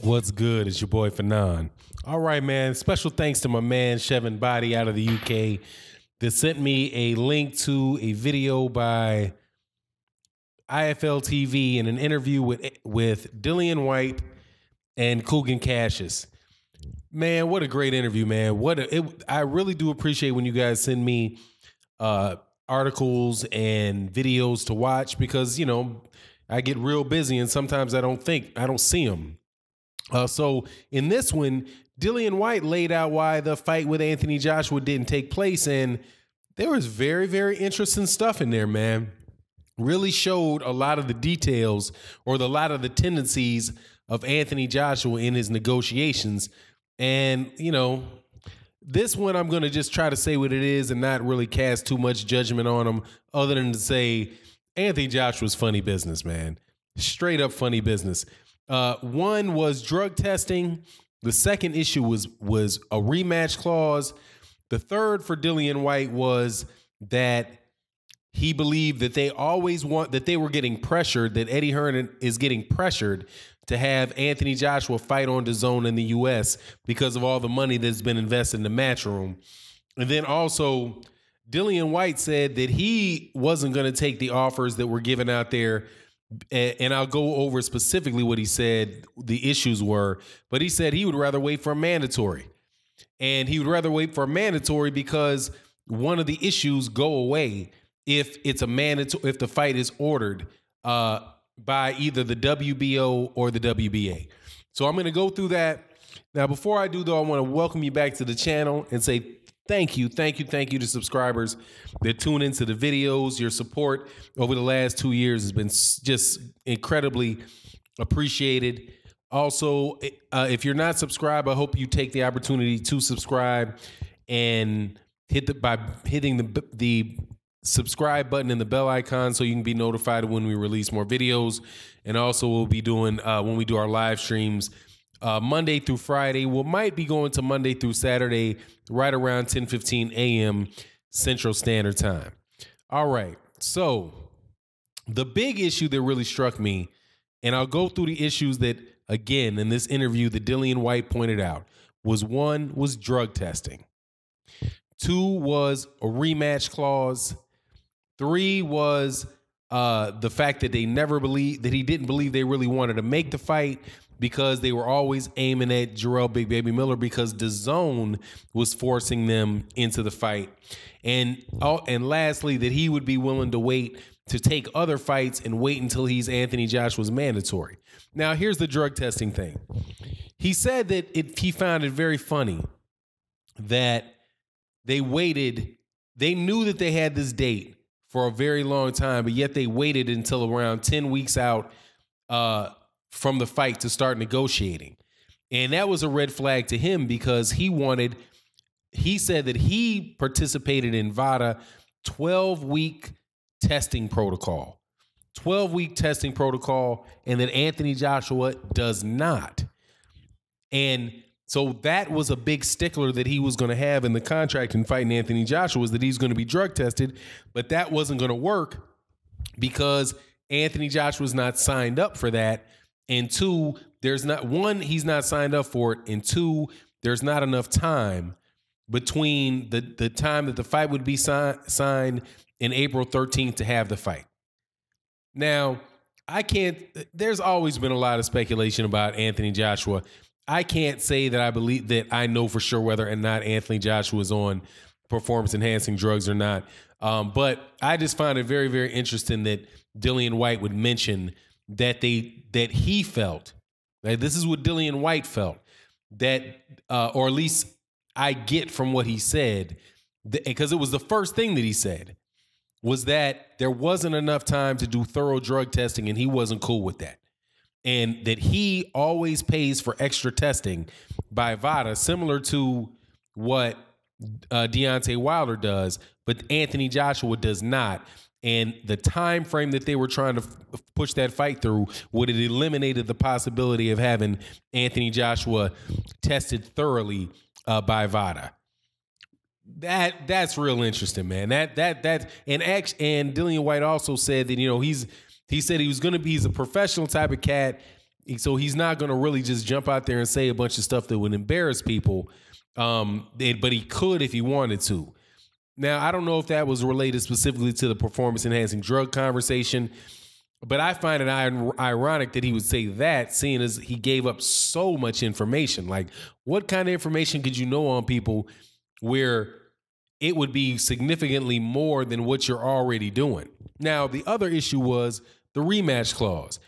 What's good? It's your boy Fanon. All right, man. Special thanks to my man Shevin Body out of the UK that sent me a link to a video by IFL TV and an interview with Dillian Whyte and Coogan Cassius. Man, what a great interview, man. I really do appreciate when you guys send me articles and videos to watch because, you know, I get real busy and sometimes I don't see them. So in this one, Dillian Whyte laid out why the fight with Anthony Joshua didn't take place. And there was very, very interesting stuff in there, man. Really showed a lot of the details or a lot of the tendencies of Anthony Joshua in his negotiations. And, you know, this one I'm going to just try to say what it is and not really cast too much judgment on him other than to say Anthony Joshua's funny business, man. Straight up funny business. One was drug testing. The second issue was a rematch clause. The third for Dillian Whyte was that he believed that they were getting pressured, that Eddie Hearn is getting pressured to have Anthony Joshua fight on Dazn in the U.S. because of all the money that's been invested in the Matchroom. And then also Dillian Whyte said that he wasn't going to take the offers that were given out there. And I'll go over specifically what he said the issues were, but he said he would rather wait for a mandatory. And he would rather wait for a mandatory because one of the issues go away if it's a mandatory, if the fight is ordered by either the WBO or the WBA. So I'm going to go through that. Now, before I do, though, I want to welcome you back to the channel and say thank you to subscribers that tune into the videos. Your support over the last 2 years has been just incredibly appreciated. Also, if you're not subscribed, I hope you take the opportunity to subscribe and by hitting the subscribe button and the bell icon so you can be notified when we release more videos. And also we'll be doing, when we do our live streams, Monday through Friday. We might be going to Monday through Saturday right around 10:15 a.m. Central Standard Time. All right. So the big issue that really struck me, and I'll go through the issues that, again, in this interview that Dillian Whyte pointed out, was one was drug testing. Two was a rematch clause. Three was the fact that he didn't believe they really wanted to make the fight because they were always aiming at Jarrell Big Baby Miller because Dazn was forcing them into the fight. And lastly, that he would be willing to wait to take other fights and wait until he's Anthony Joshua's mandatory. Now, here's the drug testing thing. He said that he found it very funny that they waited. They knew that they had this date for a very long time, but yet they waited until around 10 weeks out from the fight to start negotiating. And that was a red flag to him because he said that he participated in VADA 12-week testing protocol. 12-week testing protocol, and that Anthony Joshua does not. And so that was a big stickler that he was going to have in the contract in fighting Anthony Joshua, was that he's going to be drug tested, but that wasn't going to work because Anthony Joshua's not signed up for that. And two, he's not signed up for it. And two, there's not enough time between the time that the fight would be signed and April 13th to have the fight. Now, there's always been a lot of speculation about Anthony Joshua. I can't say that I believe that I know for sure whether or not Anthony Joshua is on performance-enhancing drugs or not. But I just find it very, very interesting that Dillian Whyte would mention that he felt, like this is what Dillian Whyte felt, that, or at least I get from what he said, because it was the first thing that he said, was that there wasn't enough time to do thorough drug testing and he wasn't cool with that. And that he always pays for extra testing by VADA, similar to what Deontay Wilder does, but Anthony Joshua does not. And the time frame that they were trying to push that fight through would have eliminated the possibility of having Anthony Joshua tested thoroughly by VADA. That's real interesting, man. And Dillian Whyte also said that, you know, he's a professional type of cat. So he's not going to really just jump out there and say a bunch of stuff that would embarrass people. But he could if he wanted to. Now, I don't know if that was related specifically to the performance-enhancing drug conversation, but I find it ironic that he would say that, seeing as he gave up so much information. Like, what kind of information could you know on people where it would be significantly more than what you're already doing? Now, the other issue was the rematch clause.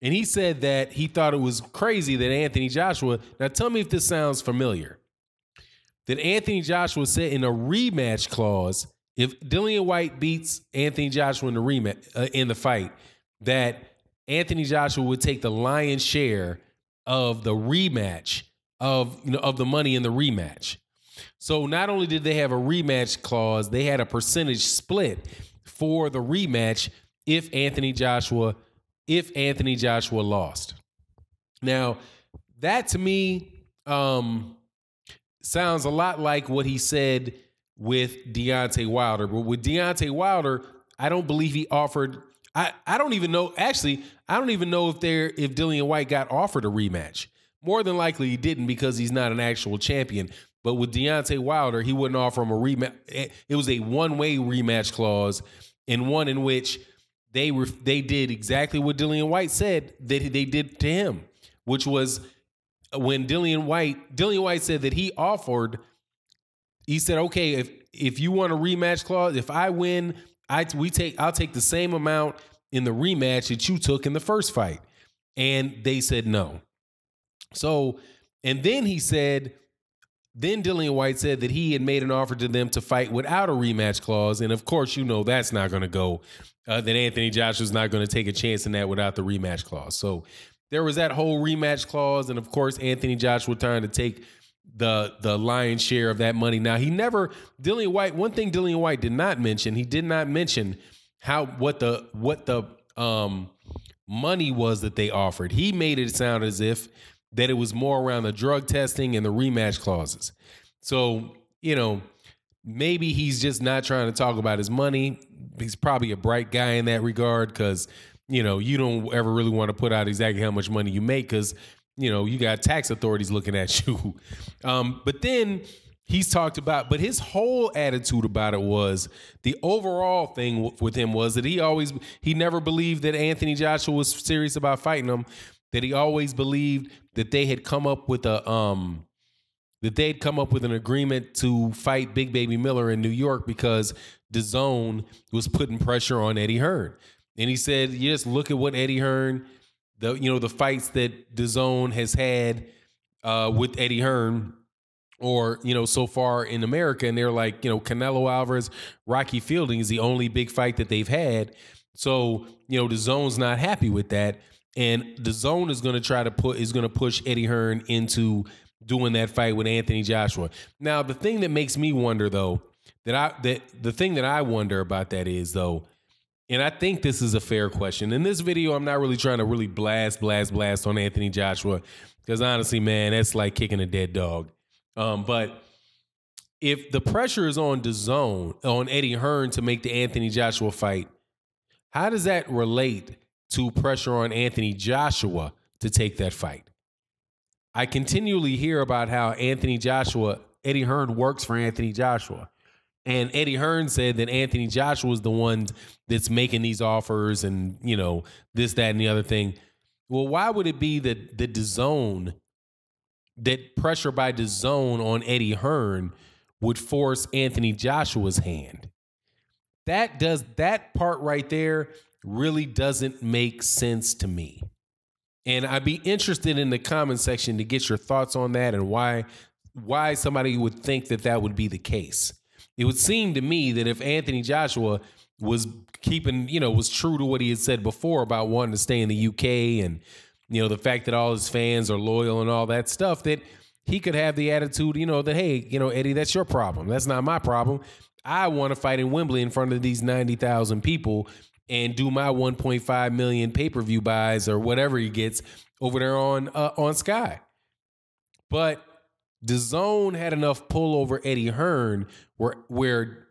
And he said that he thought it was crazy that Anthony Joshua, now tell me if this sounds familiar, that Anthony Joshua said in a rematch clause, if Dillian Whyte beats Anthony Joshua in the rematch in the fight, that Anthony Joshua would take the lion's share of the rematch of the money in the rematch. So not only did they have a rematch clause, they had a percentage split for the rematch if Anthony Joshua lost. Now, that to me sounds a lot like what he said with Deontay Wilder. But with Deontay Wilder, I don't believe he offered. I don't even know. Actually, I don't even know if Dillian Whyte got offered a rematch. More than likely he didn't, because he's not an actual champion. But with Deontay Wilder, he wouldn't offer him a rematch. It was a one-way rematch clause, and one in which they did exactly what Dillian Whyte said that they did to him, which was when Dillian Whyte said that he said, okay, if you want a rematch clause, if I win, I'll take the same amount in the rematch that you took in the first fight. And they said no. So, and then Dillian Whyte said that he had made an offer to them to fight without a rematch clause. And of course, that's not going to go, that Anthony Joshua's not going to take a chance in that without the rematch clause. So there was that whole rematch clause. And of course, Anthony Joshua trying to take the lion's share of that money. Now, one thing Dillian Whyte did not mention, he did not mention what the money was that they offered. He made it sound as if that it was more around the drug testing and the rematch clauses. So, maybe he's just not trying to talk about his money. He's probably a bright guy in that regard, because, you don't ever really want to put out exactly how much money you make, because, you got tax authorities looking at you. But then he's talked about, but his whole attitude about it was, the overall thing with him was that he never believed that Anthony Joshua was serious about fighting him. That he always believed that they had come up with an agreement to fight Big Baby Miller in New York because Dazn was putting pressure on Eddie Hearn. And he said, just look at what Eddie Hearn, the fights that Dazn has had with Eddie Hearn, or, so far in America. And they're like, Canelo Alvarez, Rocky Fielding is the only big fight that they've had. So, Dazn's not happy with that. And Dazn is going to push Eddie Hearn into doing that fight with Anthony Joshua. Now, the thing that makes me wonder, though, the thing that I wonder about that is, though, and I think this is a fair question. In this video, I'm not really trying to really blast on Anthony Joshua, because honestly, man, that's like kicking a dead dog. But if the pressure is on Dazn, on Eddie Hearn to make the Anthony Joshua fight, how does that relate to pressure on Anthony Joshua to take that fight? I continually hear about how Eddie Hearn works for Anthony Joshua. And Eddie Hearn said that Anthony Joshua is the one that's making these offers and, this, that, and the other thing. Well, why would it be that that pressure by Dazn on Eddie Hearn would force Anthony Joshua's hand? That part right there really doesn't make sense to me. And I'd be interested in the comment section to get your thoughts on that and why somebody would think that would be the case. It would seem to me that if Anthony Joshua was was true to what he had said before about wanting to stay in the UK and, the fact that all his fans are loyal and all that stuff, that he could have the attitude, that, hey, Eddie, that's your problem. That's not my problem. I want to fight in Wembley in front of these 90,000 people and do my 1.5 million pay-per-view buys or whatever he gets over there on Sky. But Dazn had enough pull over Eddie Hearn where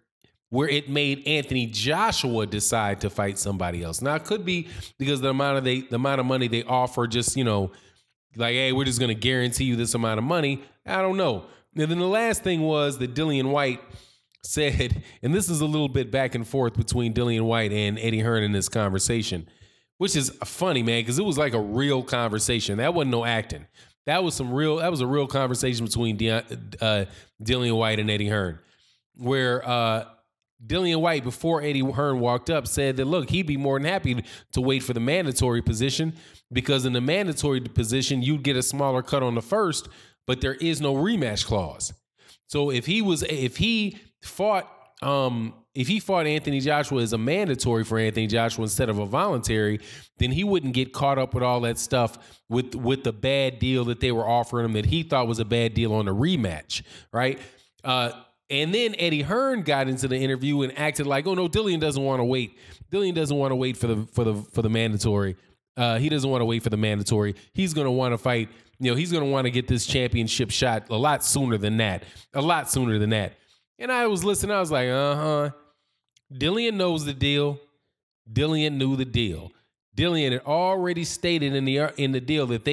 where it made Anthony Joshua decide to fight somebody else. Now, it could be because the amount of money they offer, just, like, hey, we're just going to guarantee you this amount of money. I don't know. And then the last thing was that Dillian Whyte said, and this is a little bit back and forth between Dillian Whyte and Eddie Hearn in this conversation, which is funny, man, because it was like a real conversation. That wasn't no acting. That was a real conversation between Dillian Whyte and Eddie Hearn, where Dillian Whyte, before Eddie Hearn walked up, said that, look, he'd be more than happy to wait for the mandatory position, because in the mandatory position, you'd get a smaller cut on the first, but there is no rematch clause. So if he fought Anthony Joshua as a mandatory for Anthony Joshua instead of a voluntary, then he wouldn't get caught up with all that stuff with the bad deal that they were offering him that he thought was a bad deal on the rematch, right? And then Eddie Hearn got into the interview and acted like, oh no, Dillian doesn't want to wait. Dillian doesn't want to wait for the mandatory. He doesn't want to wait for the mandatory. He's going to want to fight. He's going to want to get this championship shot a lot sooner than that. And I was listening. I was like, Dillian knows the deal. Dillian knew the deal. Dillian had already stated in the deal that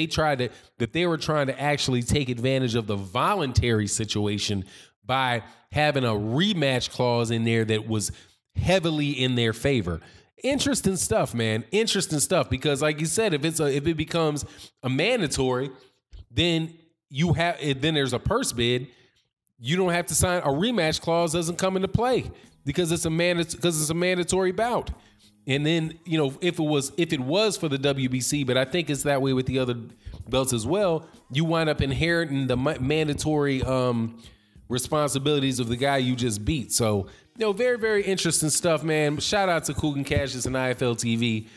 they were trying to actually take advantage of the voluntary situation by having a rematch clause in there that was heavily in their favor. Interesting stuff, man. Interesting stuff, because like you said, if it becomes a mandatory, then there's a purse bid. You don't have to sign. A rematch clause doesn't come into play because it's a mandatory bout. And then, if it was for the WBC, but I think it's that way with the other belts as well, you wind up inheriting the mandatory responsibilities of the guy you just beat. So, very, very interesting stuff, man. Shout out to Kugan Cassius and IFL TV.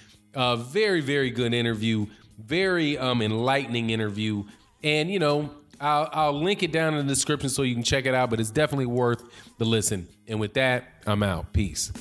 Very, very good interview. Very enlightening interview. And, I'll link it down in the description so you can check it out, but it's definitely worth the listen. And with that, I'm out. Peace.